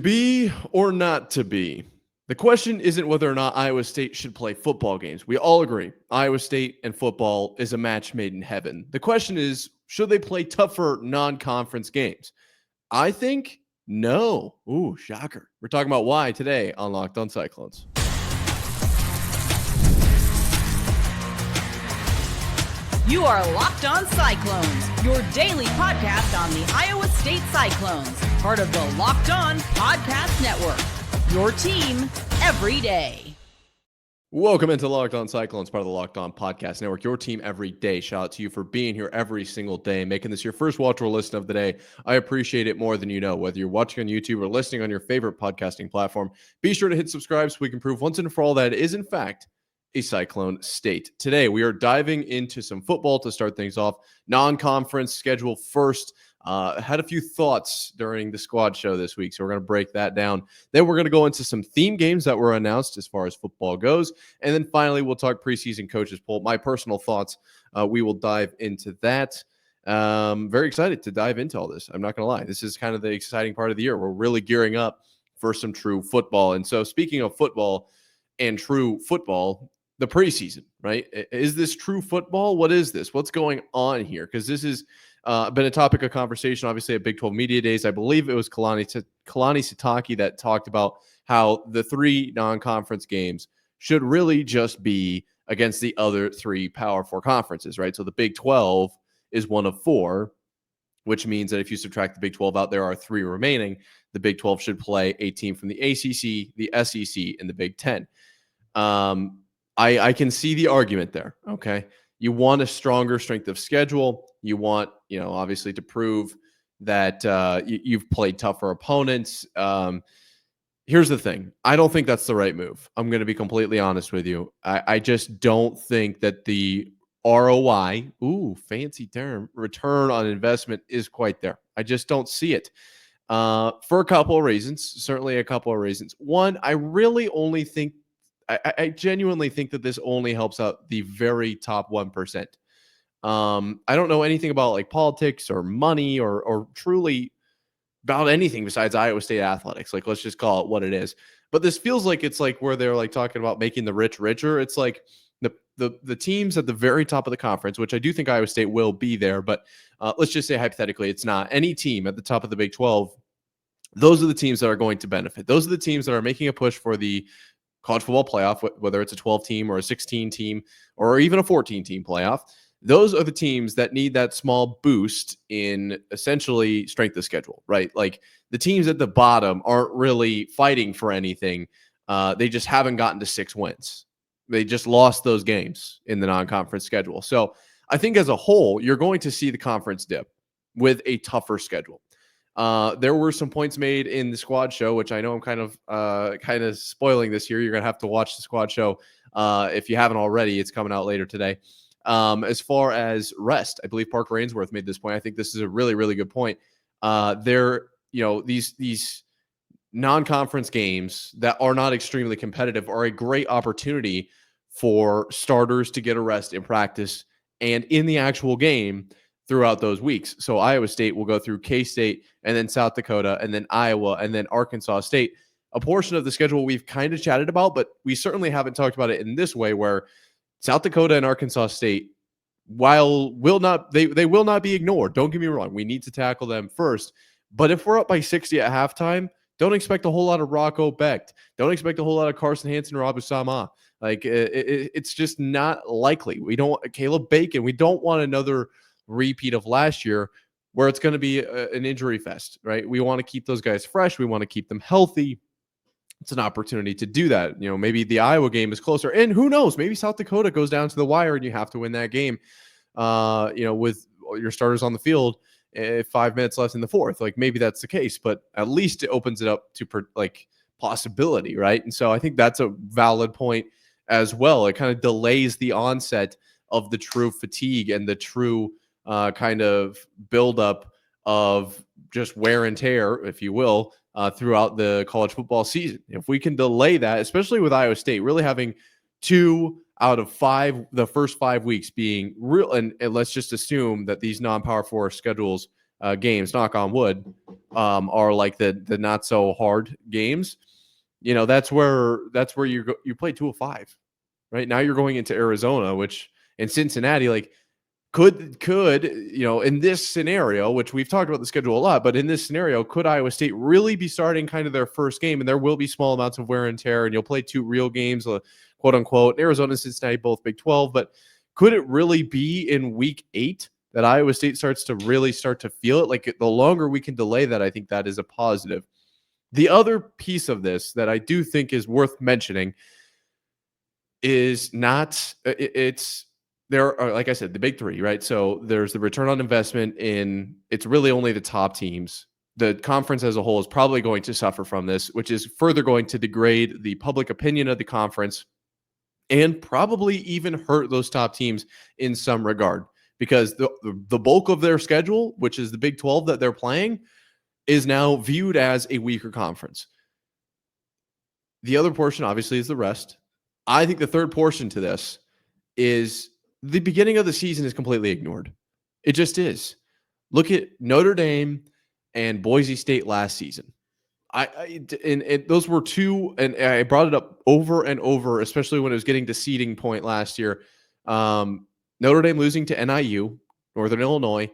be or not to be? The question isn't whether or not Iowa State should play football games. We all agree Iowa State and football is a match made in heaven. The question is, should they play tougher non-conference games? I think no. Ooh, shocker. We're talking about why today on Locked On Cyclones. You are Locked On Cyclones, your daily podcast on the Iowa State Cyclones, part of the Locked On Podcast Network, your team every day. Welcome into Locked On Cyclones, part of the Locked On Podcast Network, your team every day. Shout out to you for being here every single day, making this your first watch or listen of the day. I appreciate it more than you know. Whether you're watching on YouTube or listening on your favorite podcasting platform, be sure to hit subscribe so we can prove once and for all that it is, in fact, a Cyclone state. Today, we are diving into some football to start things off. Non-conference schedule first. Had a few thoughts during the squad show this week, so we're going to break that down. Then we're going to go into some theme games that were announced as far as football goes. And then finally, we'll talk preseason coaches poll. My personal thoughts, we will dive into that. Very excited to dive into all this. I'm not going to lie. This is kind of the exciting part of the year. We're really gearing up for some true football. And so speaking of football and true football, the preseason, right? Is this true football? What is this? What's going on here? Because this has been a topic of conversation, obviously, at Big 12 Media Days. I believe it was Kalani Sitake that talked about how the three non-conference games should really just be against the other three Power 4 conferences, right? So the Big 12 is one of four, which means that if you subtract the Big 12 out, there are three remaining. The Big 12 should play a team from the ACC, the SEC, and the Big 10. I can see the argument there, okay? You want a stronger strength of schedule. You want, obviously to prove that you've played tougher opponents. Here's the thing. I don't think that's the right move. I'm going to be completely honest with you. I just don't think that the ROI, fancy term, return on investment is quite there. I just don't see it for a couple of reasons, certainly a couple of reasons. One, I really only think I genuinely think that this only helps out the very top 1%. I don't know anything about like politics or money or truly about anything besides Iowa State athletics. Like, let's just call it what it is. But this feels like it's like where they're like talking about making the rich richer. It's like the teams at the very top of the conference, which I do think Iowa State will be there. But let's just say hypothetically, it's not any team at the top of the Big 12. Those are the teams that are going to benefit. Those are the teams that are making a push for the college football playoff, whether it's a 12-team or a 16-team or even a 14-team playoff. Those are the teams that need that small boost in essentially strength of schedule, right? Like the teams at the bottom aren't really fighting for anything. They just haven't gotten to 6 wins. They just lost those games in the non-conference schedule. So I think as a whole, you're going to see the conference dip with a tougher schedule. There were some points made in the squad show, which I know I'm kind of spoiling this here. You're going to have to watch the squad show. If you haven't already, it's coming out later today. As far as rest, I believe Parker Ainsworth made this point. I think this is a really, really good point. These non-conference games that are not extremely competitive are a great opportunity for starters to get a rest in practice and in the actual game throughout those weeks. So Iowa State will go through K-State and then South Dakota and then Iowa and then Arkansas State. A portion of the schedule we've kind of chatted about, but we certainly haven't talked about it in this way, where South Dakota and Arkansas State, while they will not be ignored. Don't get me wrong. We need to tackle them first. But if we're up by 60 at halftime, don't expect a whole lot of Rocco Becht. Don't expect a whole lot of Carson Hansen or Abu Sama. Like it's just not likely. We don't Caleb Bacon. We don't want another repeat of last year where it's going to be an injury fest, right? We want to keep those guys fresh. We want to keep them healthy. It's an opportunity to do that. Maybe the Iowa game is closer, and who knows, maybe South Dakota goes down to the wire and you have to win that game, with your starters on the field, 5 minutes left in the fourth. Like maybe that's the case, but at least it opens it up to possibility, right? And so I think that's a valid point as well. It kind of delays the onset of the true fatigue and the true kind of buildup of just wear and tear, if you will, throughout the college football season. If we can delay that, especially with Iowa State really having 2 out of 5, the first 5 weeks being real, and let's just assume that these non-Power 4 schedules games, knock on wood, are like the not so hard games. That's where you play 2 of 5. Right now you're going into Arizona, which in Cincinnati, like could in this scenario, which we've talked about the schedule a lot, but in this scenario, could Iowa State really be starting kind of their first game? And there will be small amounts of wear and tear, and you'll play 2 real games, quote unquote. Arizona and Cincinnati both Big 12, but could it really be in week 8 that Iowa State starts to feel it? Like the longer we can delay that, I think that is a positive. The other piece of this that I do think is worth mentioning is there are, like I said, the big 3, right? So there's the return on investment it's really only the top teams. The conference as a whole is probably going to suffer from this, which is further going to degrade the public opinion of the conference and probably even hurt those top teams in some regard, because the bulk of their schedule, which is the Big 12 that they're playing, is now viewed as a weaker conference. The other portion, obviously, is the rest. I think the third portion to this is the beginning of the season is completely ignored. It just is. Look at Notre Dame and Boise State last season. Those were 2, and I brought it up over and over, especially when it was getting to seeding point last year. Notre Dame losing to NIU, Northern Illinois,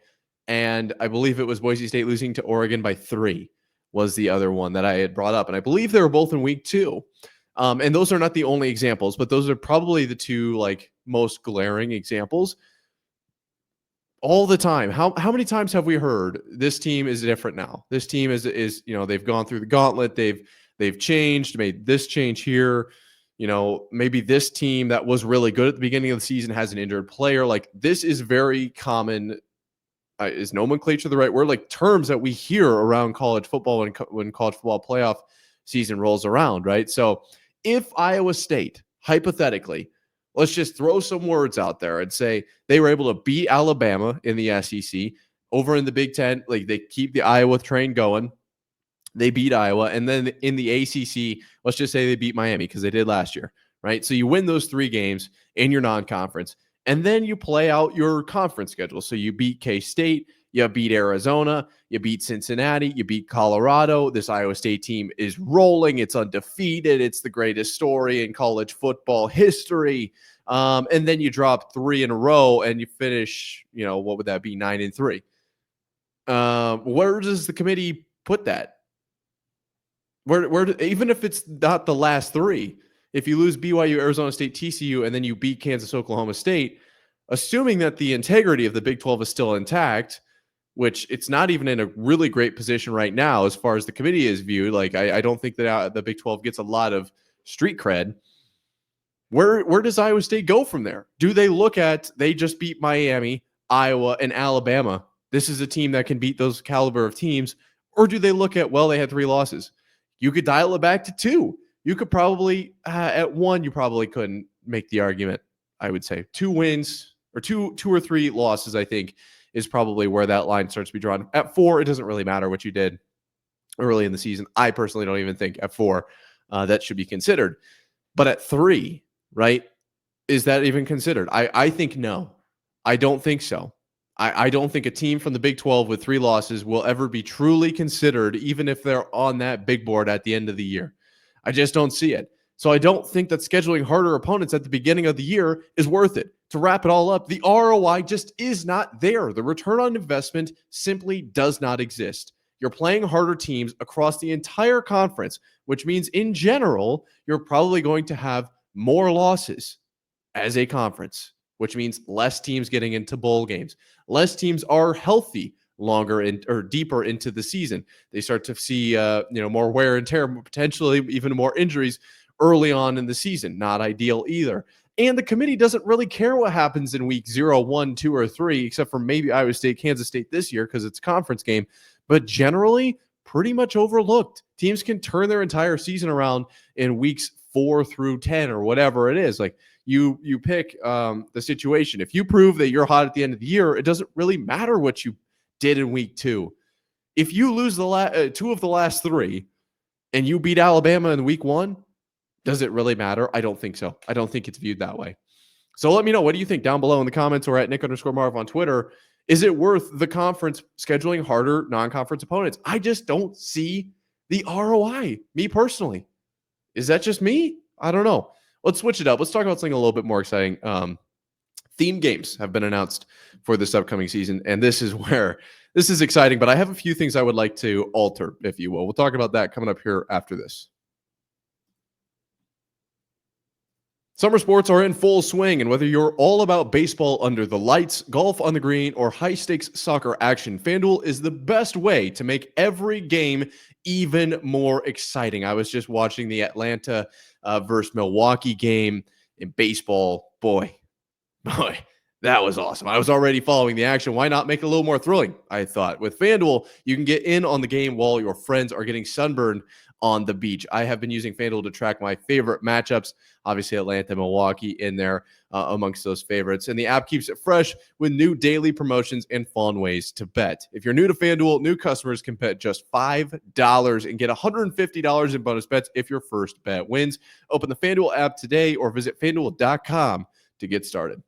and I believe it was Boise State losing to Oregon by 3 was the other one that I had brought up. And I believe they were both in week 2. And those are not the only examples, but those are probably the 2 like most glaring examples. All the time. How many times have we heard this team is different now? This team is they've gone through the gauntlet. They've changed, made this change here. Maybe this team that was really good at the beginning of the season has an injured player. Like, this is very common. Is nomenclature the right word? Like, terms that we hear around college football when college football playoff season rolls around, right? So if Iowa State, hypothetically, let's just throw some words out there and say they were able to beat Alabama in the SEC, over in the Big 10, like they keep the Iowa train going. They beat Iowa. And then in the ACC, let's just say they beat Miami because they did last year, right? So you win those 3 games in your non-conference, and then you play out your conference schedule. So you beat K-State, you beat Arizona, you beat Cincinnati, you beat Colorado. This Iowa State team is rolling. It's undefeated. It's the greatest story in college football history. And then you drop 3 in a row and you finish, what would that be? 9-3. Where does the committee put that? Where even if it's not the last 3, if you lose BYU, Arizona State, TCU, and then you beat Kansas, Oklahoma State, assuming that the integrity of the Big 12 is still intact, which it's not even in a really great position right now as far as the committee is viewed. Like, I don't think that the Big 12 gets a lot of street cred. Where does Iowa State go from there? Do they look at, they just beat Miami, Iowa, and Alabama? This is a team that can beat those caliber of teams. Or do they look at, well, they had 3 losses. You could dial it back to 2. You could probably, at 1, you probably couldn't make the argument, I would say. 2 wins or 2 or 3 losses, I think, is probably where that line starts to be drawn. At 4, it doesn't really matter what you did early in the season. I personally don't even think at 4 that should be considered. But at 3, right, is that even considered? I think no. I don't think so. I don't think a team from the Big 12 with 3 losses will ever be truly considered, even if they're on that big board at the end of the year. I just don't see it. So I don't think that scheduling harder opponents at the beginning of the year is worth it. To wrap it all up, the ROI just is not there. The return on investment simply does not exist. You're playing harder teams across the entire conference, which means in general, you're probably going to have more losses as a conference, which means less teams getting into bowl games. Less teams are healthy longer or deeper into the season. They start to see more wear and tear, potentially even more injuries early on in the season. Not ideal either. And the committee doesn't really care what happens in week 0, 1, 2, or 3, except for maybe Iowa State, Kansas State this year because it's a conference game. But generally, pretty much overlooked. Teams can turn their entire season around in weeks 4 through 10 or whatever it is. Like, you pick the situation. If you prove that you're hot at the end of the year, it doesn't really matter what you did in week 2. If you lose the 2 of the last 3 and you beat Alabama in week 1, does it really matter? I don't think so. I don't think it's viewed that way. So let me know. What do you think down below in the comments or at Nick_Marv on Twitter? Is it worth the conference scheduling harder non-conference opponents? I just don't see the ROI, me personally. Is that just me? I don't know. Let's switch it up. Let's talk about something a little bit more exciting. Theme games have been announced for this upcoming season, and this is exciting, but I have a few things I would like to alter, if you will. We'll talk about that coming up here after this. Summer sports are in full swing, and whether you're all about baseball under the lights, golf on the green, or high-stakes soccer action, FanDuel is the best way to make every game even more exciting. I was just watching the Atlanta versus Milwaukee game in baseball. Boy, that was awesome. I was already following the action. Why not make it a little more thrilling? I thought. With FanDuel, you can get in on the game while your friends are getting sunburned on the beach. I have been using FanDuel to track my favorite matchups. Obviously, Atlanta, Milwaukee in there amongst those favorites. And the app keeps it fresh with new daily promotions and fun ways to bet. If you're new to FanDuel, new customers can bet just $5 and get $150 in bonus bets if your first bet wins. Open the FanDuel app today or visit FanDuel.com to get started.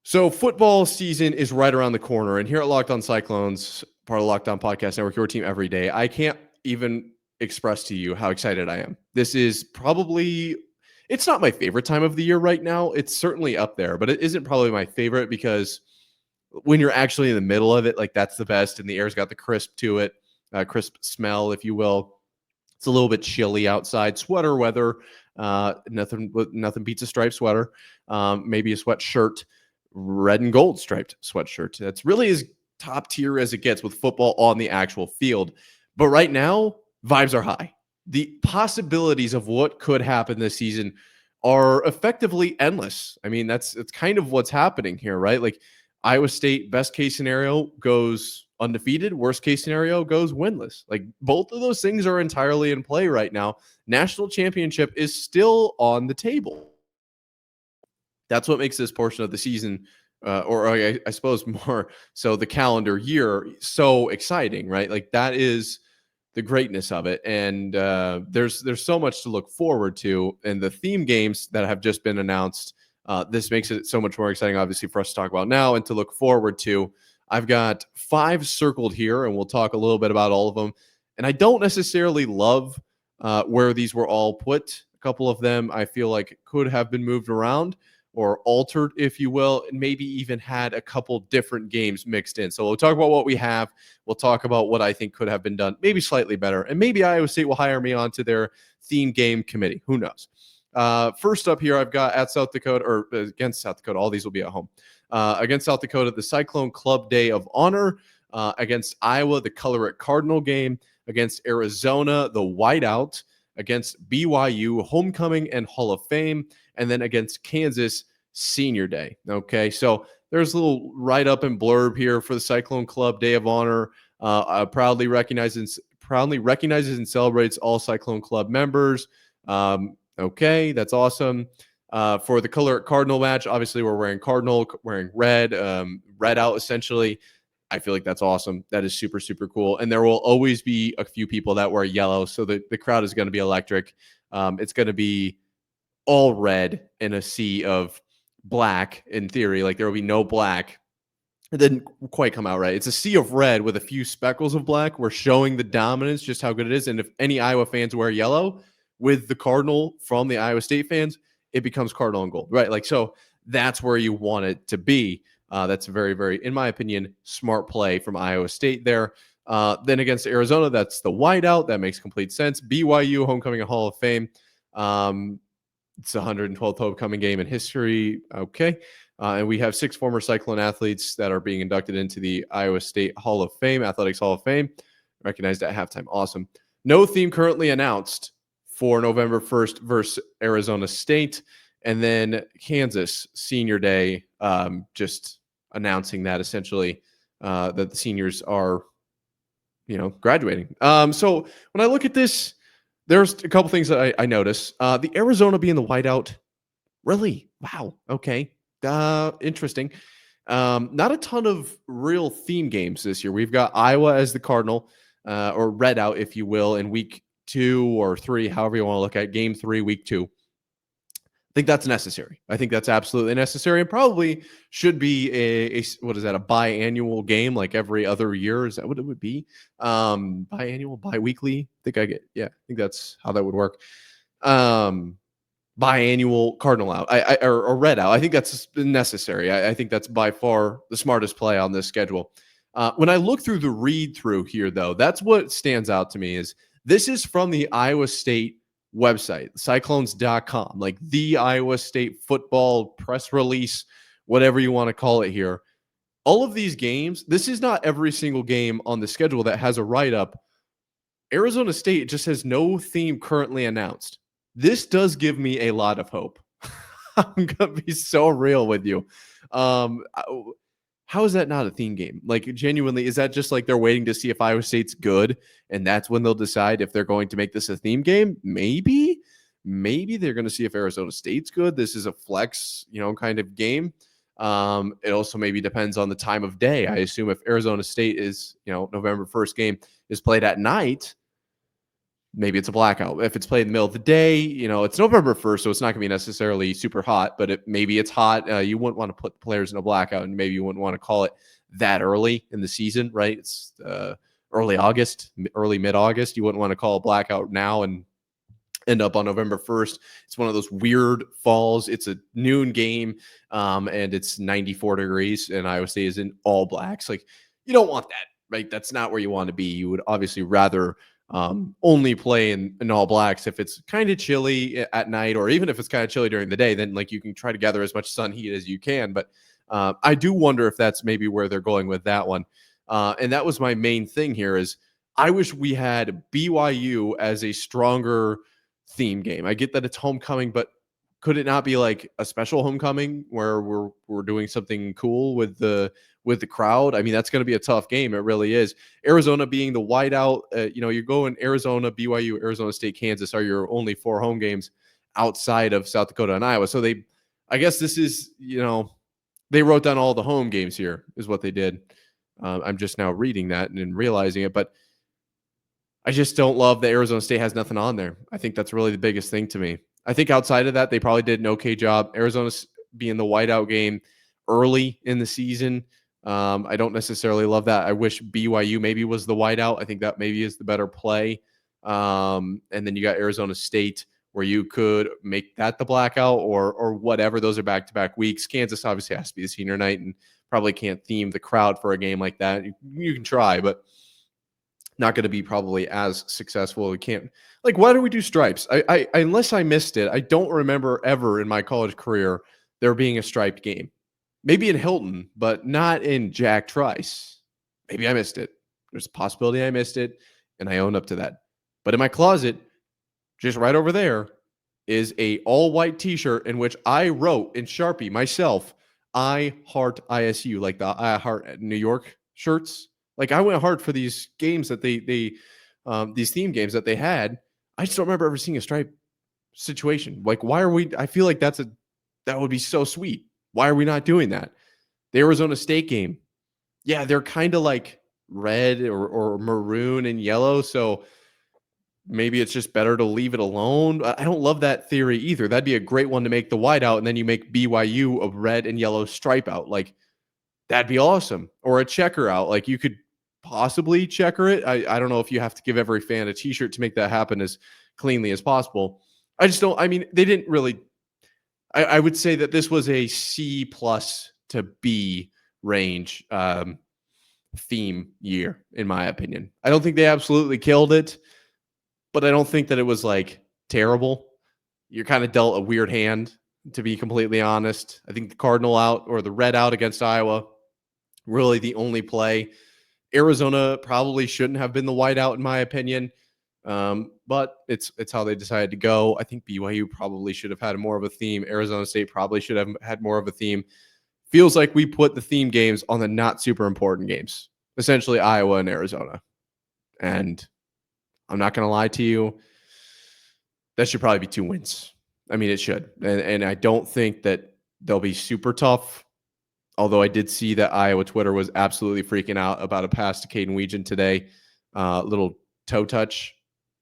So football season is right around the corner, and here at Locked On Cyclones, part of the Locked On Podcast Network, your team every day, I can't even express to you how excited I am. This is probably, it's not my favorite time of the year right now. It's certainly up there, but it isn't probably my favorite because when you're actually in the middle of it, like that's the best, and the air's got the crisp to it, crisp smell, if you will. It's a little bit chilly outside, sweater weather. Nothing beats a striped sweater. Maybe a sweatshirt. Red and gold striped sweatshirt. That's really as top tier as it gets with football on the actual field. But right now, vibes are high. The possibilities of what could happen this season are effectively endless. I mean, it's kind of what's happening here, right? Like Iowa State, best case scenario goes undefeated. Worst case scenario goes winless. Like both of those things are entirely in play right now. National championship is still on the table. That's what makes this portion of the season, or I suppose more so the calendar year, so exciting, right? Like that is the greatness of it, and there's so much to look forward to. And the theme games that have just been announced, this makes it so much more exciting, obviously, for us to talk about now and to look forward to. I've got 5 circled here, and we'll talk a little bit about all of them. And I don't necessarily love where these were all put. A couple of them I feel like could have been moved around or altered, if you will, and maybe even had a couple different games mixed in. So we'll talk about what we have. We'll talk about what I think could have been done, maybe slightly better. And maybe Iowa State will hire me onto their theme game committee. Who knows? First up here, I've got at South Dakota, or against South Dakota. All these will be at home. Against South Dakota, the Cyclone Club Day of Honor. Against Iowa, the Color It Cardinal game. Against Arizona, the Whiteout. Against BYU, Homecoming and Hall of Fame. And then against Kansas, Senior Day. Okay, so there's a little write-up and blurb here for the Cyclone Club Day of Honor. Proudly recognizes and celebrates all Cyclone Club members. Okay, that's awesome. For the Color Cardinal match, obviously we're wearing Cardinal, wearing red, red out essentially. I feel like that's awesome. That is super, super cool. And there will always be a few people that wear yellow, so the crowd is going to be electric. It's going to be all red in a sea of black, in theory. Like there will be no black. It didn't quite come out right. It's a sea of red with a few speckles of black. We're showing the dominance, just how good it is. And if any Iowa fans wear yellow with the Cardinal from the Iowa State fans, it becomes Cardinal and gold, right? Like, so that's where you want it to be. That's very, very, in my opinion, smart play from Iowa State there. Then against Arizona, that's the whiteout. That makes complete sense. BYU, Homecoming and Hall of Fame. It's the 112th homecoming game in history. Okay. And we have 6 former Cyclone athletes that are being inducted into the Iowa State Hall of Fame, Athletics Hall of Fame, recognized at halftime. Awesome. No theme currently announced for November 1st versus Arizona State. And then Kansas Senior Day, just announcing that essentially that the seniors are, graduating. So when I look at this, there's a couple things that I notice. The Arizona being the whiteout, really? Wow. Okay. Interesting. Not a ton of real theme games this year. We've got Iowa as the Cardinal, or red out, if you will, in week 2 or 3, however you want to look at game 3, week 2. think that's necessary. I think that's absolutely necessary, and probably should be a what is that, a biannual game like every other year? Is that what it would be? Biannual, biweekly? I think that's how that would work. Um, Biannual cardinal out, or red out. I think that's necessary. I think that's by far the smartest play on this schedule. When I look through the read through here, though, that's what stands out to me is this is from the Iowa State website, cyclones.com, like the Iowa State football press release, whatever you want to call it here. All of these games, this is not every single game on the schedule that has a write-up. Arizona State just has no theme currently announced. This does give me a lot of hope. I'm going to be so real with you. How is that not a theme game? Like, genuinely, is that just like they're waiting to see if Iowa State's good, and that's when they'll decide if they're going to make this a theme game? Maybe they're going to see if Arizona State's good. This is a flex, kind of game. It also maybe depends on the time of day. I assume if Arizona State is, November 1st game is played at night, maybe it's a blackout. If it's played in the middle of the day, it's November 1st, so it's not going to be necessarily super hot, but maybe it's hot. You wouldn't want to put players in a blackout, and maybe you wouldn't want to call it that early in the season, right? It's early August, early mid-August. You wouldn't want to call a blackout now and end up on November 1st. It's one of those weird falls. It's a noon game, and it's 94 degrees, and Iowa State is in all blacks. Like, you don't want that, right? That's not where you want to be. You would obviously rather only play in all blacks if it's kind of chilly at night, or even if it's kind of chilly during the day, then like you can try to gather as much sun heat as you can. But I do wonder if that's maybe where they're going with that one. And that was my main thing here is I wish we had BYU as a stronger theme game. I get that it's homecoming, but could it not be like a special homecoming where we're doing something cool with the crowd? I mean, that's going to be a tough game. It really is. Arizona being the whiteout, you're going Arizona, BYU, Arizona State, Kansas are your only 4 home games outside of South Dakota and Iowa. So I guess this is, they wrote down all the home games here is what they did. I'm just now reading that and realizing it, but I just don't love that Arizona State has nothing on there. I think that's really the biggest thing to me. I think outside of that, they probably did an okay job. Arizona being the whiteout game early in the season. I don't necessarily love that. I wish BYU maybe was the whiteout. I think that maybe is the better play. And then you got Arizona State where you could make that the blackout or whatever. Those are back-to-back weeks. Kansas obviously has to be the senior night and probably can't theme the crowd for a game like that. You can try, but not going to be probably as successful. We can't, like, why do we do stripes? I unless I missed it, I don't remember ever in my college career there being a striped game. Maybe in Hilton, but not in Jack Trice. Maybe I missed it. There's a possibility I missed it, and I own up to that. But in my closet, just right over there, is a all-white T-shirt in which I wrote in Sharpie myself, I heart ISU, like the I heart New York shirts. Like, I went hard for these games that these theme games that they had. I just don't remember ever seeing a stripe situation. Like, why are we? I feel like that would be so sweet. Why are we not doing that? The Arizona State game, yeah, they're kind of like red or maroon and yellow. So maybe it's just better to leave it alone. I don't love that theory either. That'd be a great one to make the whiteout, and then you make BYU a red and yellow stripe out. Like, that'd be awesome. Or a checker out. Like, you could possibly checker it. I don't know if you have to give every fan a T-shirt to make that happen as cleanly as possible. I just don't. I mean, they didn't really. I would say that this was a C+ to B range theme year, in my opinion. I don't think they absolutely killed it, but I don't think that it was like terrible. You're kind of dealt a weird hand, to be completely honest. I think the Cardinal out or the red out against Iowa, really the only play. Arizona probably shouldn't have been the whiteout, in my opinion. But it's how they decided to go. I think BYU probably should have had more of a theme. Arizona State probably should have had more of a theme. Feels like we put the theme games on the not super important games, essentially Iowa and Arizona. And I'm not going to lie to you, that should probably be 2 wins. I mean, it should. And I don't think that they'll be super tough. Although I did see that Iowa Twitter was absolutely freaking out about a pass to Caden Weegan today. Little toe touch.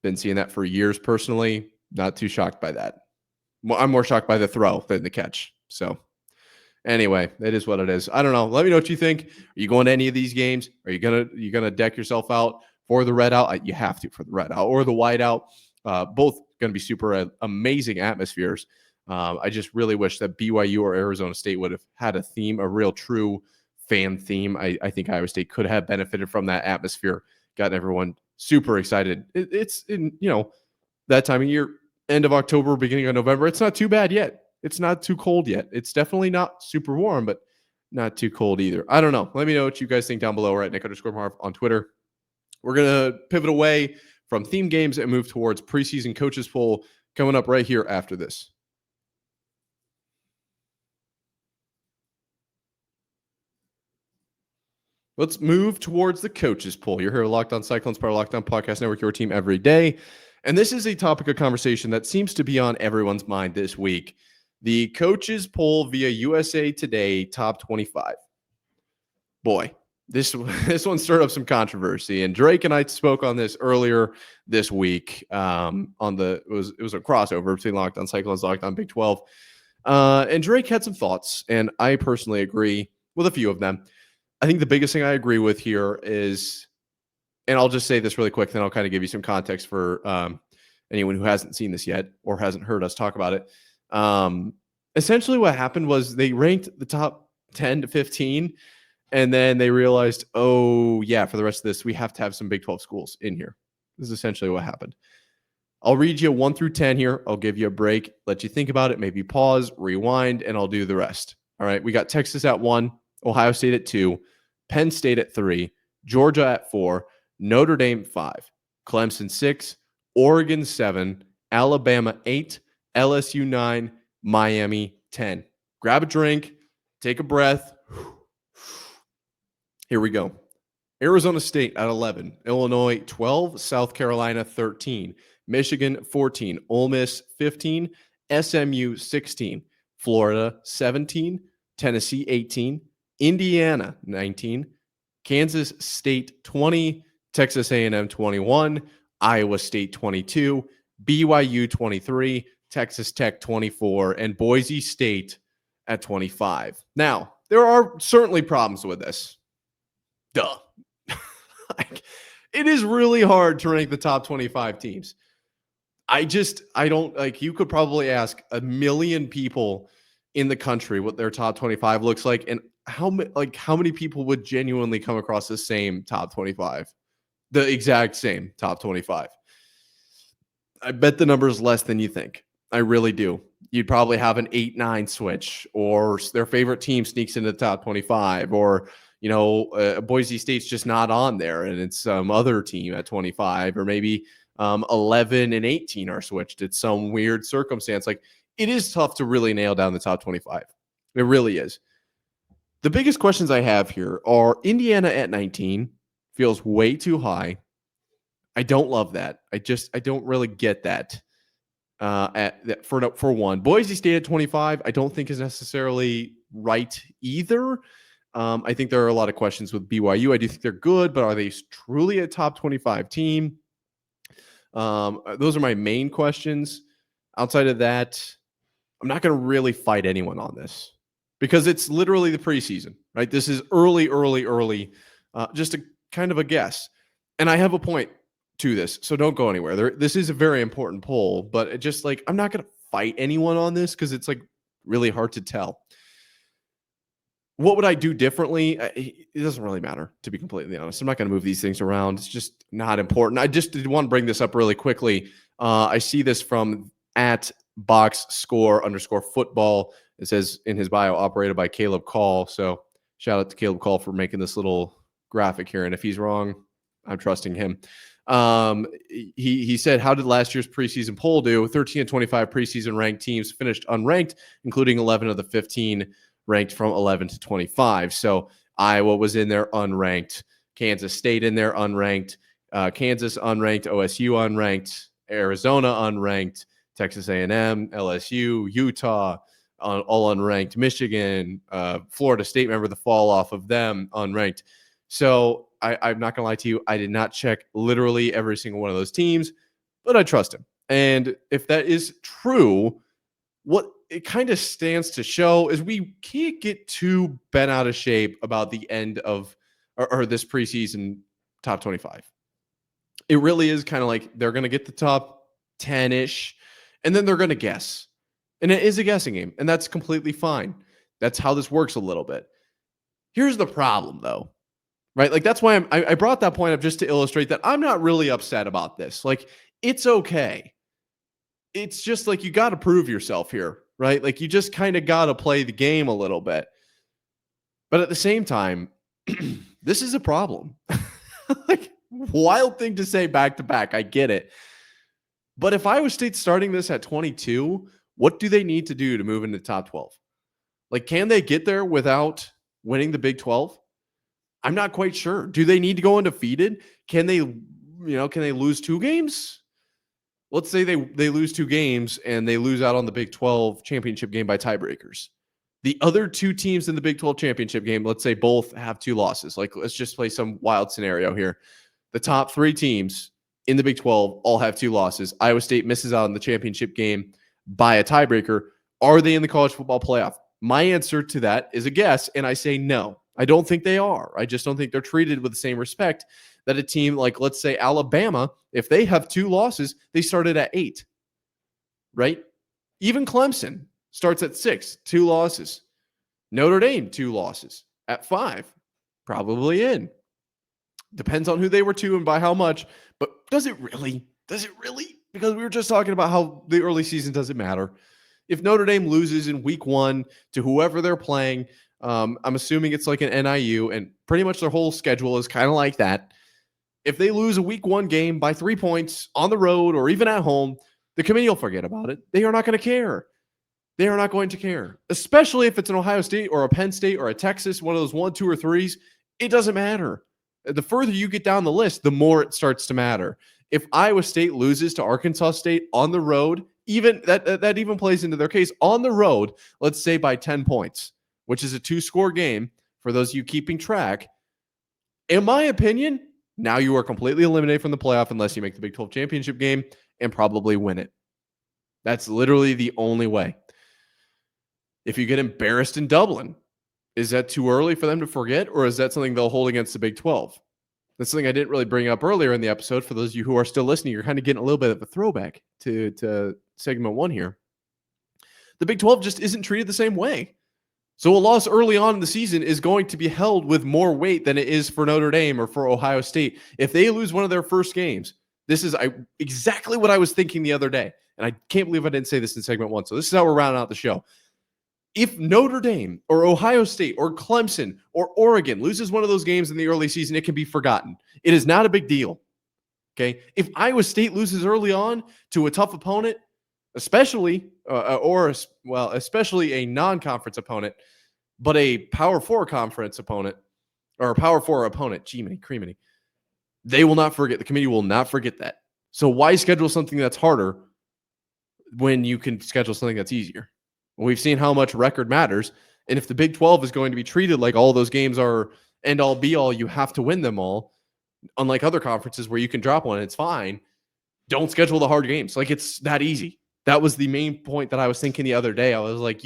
Been seeing that for years personally. Not too shocked by that. I'm more shocked by the throw than the catch. So anyway, it is what it is. I don't know. Let me know what you think. Are you going to any of these games? Are you gonna deck yourself out for the red out? You have to for the red out or the white out. Both going to be super amazing atmospheres. I just really wish that BYU or Arizona State would have had a theme, a real true fan theme. I think Iowa State could have benefited from that atmosphere, gotten everyone super excited. It's in, that time of year, end of October, beginning of November. It's not too bad yet. It's not too cold yet. It's definitely not super warm, but not too cold either. I don't know. Let me know what you guys think down below. Right, Nick_Marv on Twitter. We're going to pivot away from theme games and move towards preseason coaches poll coming up right here after this. Let's move towards the coaches poll. You're here at Locked On Cyclones, part of Locked On Podcast Network, your team every day. And this is a topic of conversation that seems to be on everyone's mind this week. The coaches poll via USA Today top 25. Boy, this one stirred up some controversy. And Drake and I spoke on this earlier this week. It was a crossover between Locked On Cyclones, Locked On Big 12. And Drake had some thoughts, and I personally agree with a few of them. I think the biggest thing I agree with here is, and I'll just say this really quick, then I'll kind of give you some context for anyone who hasn't seen this yet or hasn't heard us talk about it. Essentially what happened was they ranked the top 10 to 15, and then they realized, oh, yeah, for the rest of this, we have to have some Big 12 schools in here. This is essentially what happened. I'll read you 1 through 10 here. I'll give you a break, let you think about it, maybe pause, rewind, and I'll do the rest. All right, we got Texas at 1, Ohio State at 2, Penn State at 3, Georgia at 4, Notre Dame 5, Clemson 6, Oregon 7, Alabama 8, LSU 9, Miami 10. Grab a drink, take a breath. Here we go. Arizona State at 11, Illinois 12, South Carolina 13, Michigan 14, Ole Miss 15, SMU 16, Florida 17, Tennessee 18, Indiana 19, Kansas State 20, Texas A&M 21, Iowa State 22, BYU 23, Texas Tech 24, and Boise State at 25. Now, there are certainly problems with this. Duh. It is really hard to rank the top 25 teams. I don't like, you could probably ask a million people in the country what their top 25 looks like, and how many people would genuinely come across the same top 25, the exact same top 25. I bet the number is less than you think. I really do. You'd probably have an 8-9 switch, or their favorite team sneaks into the top 25, or Boise State's just not on there and it's some other team at 25, or maybe 11 and 18 are switched. It's some weird circumstance. Like, it is tough to really nail down the top 25. It really is. The biggest questions I have here are Indiana at 19 feels way too high. I don't love that. I don't really get that. For one, Boise State at 25, I don't think is necessarily right either. I think there are a lot of questions with BYU. I do think they're good, but are they truly a top 25 team? Those are my main questions. Outside of that, I'm not going to really fight anyone on this because it's literally the preseason, right? This is early, just a kind of a guess. And I have a point to this, so don't go anywhere. This is a very important poll, but it just I'm not going to fight anyone on this because it's really hard to tell. What would I do differently? It doesn't really matter, to be completely honest. I'm not going to move these things around. It's just not important. I just did want to bring this up really quickly. I see this from at boxscore_football. It says in his bio, operated by Caleb Call. So shout out to Caleb Call for making this little graphic here. And if he's wrong, I'm trusting him. He said, how did last year's preseason poll do? 13 and 25 preseason ranked teams finished unranked, including 11 of the 15 ranked from 11 to 25. So Iowa was in there unranked, Kansas State in there unranked, Kansas unranked, OSU unranked, Arizona unranked, Texas A&M, LSU, Utah, all unranked, Michigan, Florida State, remember the fall off of them, unranked. So I'm not going to lie to you. I did not check literally every single one of those teams, but I trust him. And if that is true, what it kind of stands to show is we can't get too bent out of shape about the end of or this preseason top 25. It really is kind of like they're going to get the top 10-ish, and then they're going to guess. And it is a guessing game, and that's completely fine. That's how this works a little bit. Here's the problem, though, right? Like, that's why I brought that point up just to illustrate that I'm not really upset about this. Like, it's okay. It's just like you got to prove yourself here, right? Like, you just kind of got to play the game a little bit. But at the same time, this is a problem. Like, wild thing to say back to back. I get it. But if Iowa State's starting this at 22, what do they need to do to move into the top 12? Like, can they get there without winning the Big 12? I'm not quite sure. Do they need to go undefeated? Can they lose 2 games? Let's say they lose 2 games and they lose out on the Big 12 championship game by tiebreakers. The other 2 teams in the Big 12 championship game, let's say both have 2 losses. Like, let's just play some wild scenario here. The top 3 teams in the Big 12 all have 2 losses. Iowa State misses out on the championship game by a tiebreaker. Are they in the college football playoff? My answer to that is a guess, and I say no. I don't think they are. I just don't think they're treated with the same respect that a team like, let's say, Alabama, if they have 2 losses, they started at 8, right? Even Clemson starts at 6, 2 losses. Notre Dame, 2 losses. At 5, probably in. Depends on who they were to and by how much. But does it really? Does it really? Because we were just talking about how the early season doesn't matter. If Notre Dame loses in week 1 to whoever they're playing, I'm assuming it's like an NIU, and pretty much their whole schedule is kind of like that. If they lose a week 1 game by 3 points on the road or even at home, the committee will forget about it. They are not going to care. They are not going to care, especially if it's an Ohio State or a Penn State or a Texas, one of those 1, 2, or 3s. It doesn't matter. The further you get down the list, the more it starts to matter. If Iowa State loses to Arkansas State on the road, even that even plays into their case on the road, let's say by 10 points, which is a 2-score game for those of you keeping track. In my opinion, now you are completely eliminated from the playoff unless you make the Big 12 championship game and probably win it. That's literally the only way. If you get embarrassed in Dublin, is that too early for them to forget, or is that something they'll hold against the Big 12? That's something I didn't really bring up earlier in the episode. For those of you who are still listening, you're kind of getting a little bit of a throwback to segment 1 here. The Big 12 just isn't treated the same way. So a loss early on in the season is going to be held with more weight than it is for Notre Dame or for Ohio State. If they lose one of their first games, this is exactly what I was thinking the other day. And I can't believe I didn't say this in segment 1. So this is how we're rounding out the show. If Notre Dame or Ohio State or Clemson or Oregon loses one of those games in the early season, it can be forgotten. It is not a big deal. Okay. If Iowa State loses early on to a tough opponent, especially a non-conference opponent, but a Power 4 conference opponent or a Power 4 opponent, creamity, they will not forget. The committee will not forget that. So why schedule something that's harder when you can schedule something that's easier? We've seen how much record matters. And if the Big 12 is going to be treated like all those games are end all be all, you have to win them all. Unlike other conferences where you can drop one, it's fine. Don't schedule the hard games. Like, it's that easy. That was the main point that I was thinking the other day. I was like,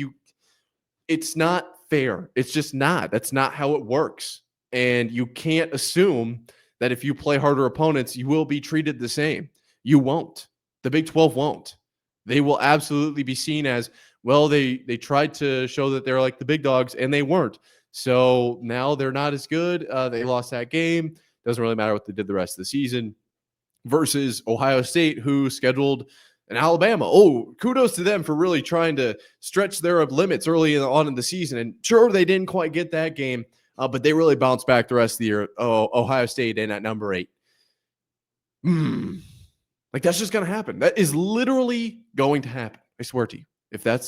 it's not fair. It's just not. That's not how it works. And you can't assume that if you play harder opponents, you will be treated the same. You won't. The Big 12 won't. They will absolutely be seen as, well, they tried to show that they're like the big dogs, and they weren't. So now they're not as good. They lost that game. Doesn't really matter what they did the rest of the season. Versus Ohio State, who scheduled an Alabama. Oh, kudos to them for really trying to stretch their limits early on in the season. And sure, they didn't quite get that game, but they really bounced back the rest of the year. Ohio State in at number 8. Like, that's just going to happen. That is literally going to happen. I swear to you. I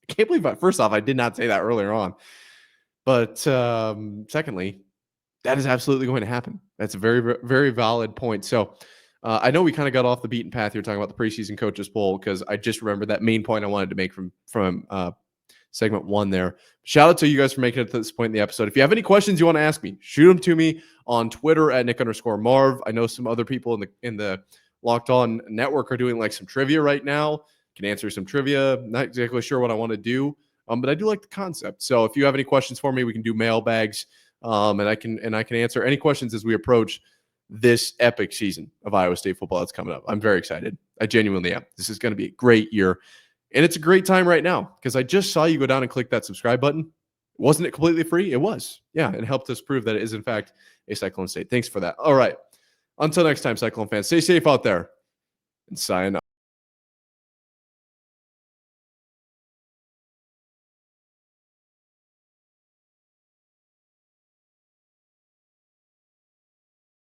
can't believe first off, I did not say that earlier on. But secondly, that is absolutely going to happen. That's a very, very valid point. So I know we kind of got off the beaten path here talking about the preseason coaches poll, because I just remembered that main point I wanted to make from segment 1 there. Shout out to you guys for making it to this point in the episode. If you have any questions you want to ask me, shoot them to me on Twitter at Nick_Marv. I know some other people in the Locked On Network are doing like some trivia right now. can answer some trivia. Not exactly sure what I want to do, but I do like the concept. So if you have any questions for me, we can do mailbags, and I can answer any questions as we approach this epic season of Iowa State football that's coming up. I'm very excited. I genuinely am. This is going to be a great year. And it's a great time right now because I just saw you go down and click that subscribe button. Wasn't it completely free? It was. Yeah, it helped us prove that it is, in fact, a Cyclone State. Thanks for that. All right. Until next time, Cyclone fans, stay safe out there and sayonara.